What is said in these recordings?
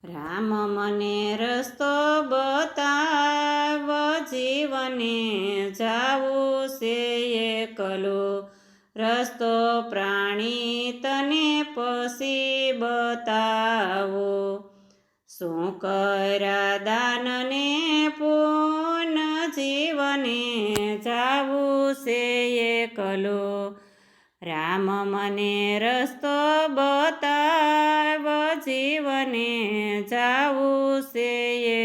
રામ મને રસ્તો બતાવ, જીવને જાવું છે એકલો. રસ્તો પ્રાણી તને પછી બતાવો. શું કર્યા દાનને પૂન, જીવને જાવું છે એકલો. રામ મને રસ્તો બતાવ, જીવને જાવું છે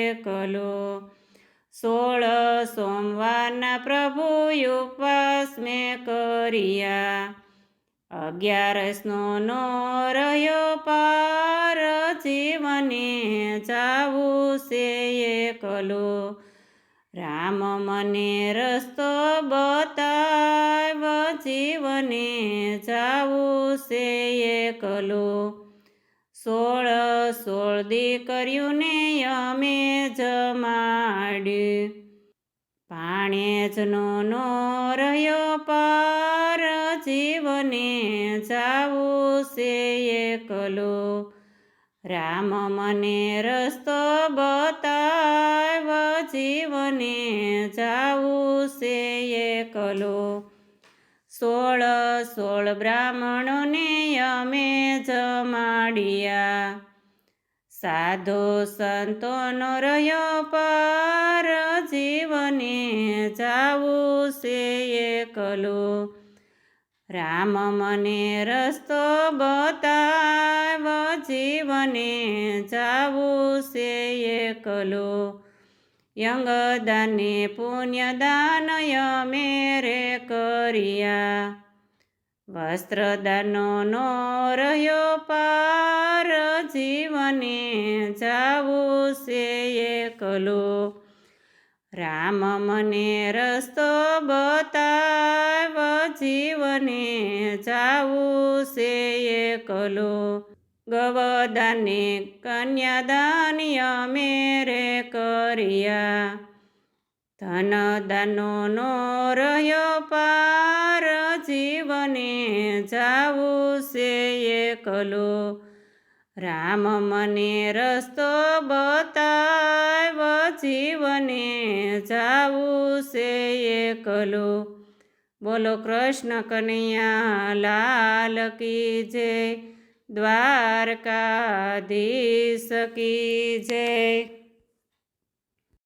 એકલો. 16 સોમવારના પ્રભુ ઉપવાસ મેં કર્યા, 11નો નો રહ્યો પાર, જીવને જાવું છે એકલો. રામ મને રસ્તો બતાવ, જીવને જાવું છે એકલો. 16 દીકરીઓને અમે જમાડ્યું, ભાણેજનો નો રહ્યો પાર, જીવને જાવું છે એકલો. રામ મને રસ્તો બતાવ, જીવને જાવું છે એકલો. 16 બ્રાહ્મણોને અમે જમાડ્યા, સાધુ સંતોનો રહ્યો પાર, જીવને જાવું છે એકલો. રામ મને રસ્તો બતાવ, જીવને જાવું છે એકલો. યંગદાને પુણ્યદાન અમે રે કર્યા, વસ્ત્રદાનનો નો રહ્યો પાર, જીવને જાવું છે એકલો. રામ મને રસ્તો બતાવ, જીવને જાવું છે એકલો. ગવદાને કન્યાદાન અમે રે કર્યા, ધનદાનનો નો રહ્યો પાર, જીવને જાવું છે એકલો. રામ મને રસ્તો બતાવ, જીવને જાવું છે એકલો. બોલો કૃષ્ણ કનૈયા લાલ કી જય, દ્વારકાધીશ કી જય.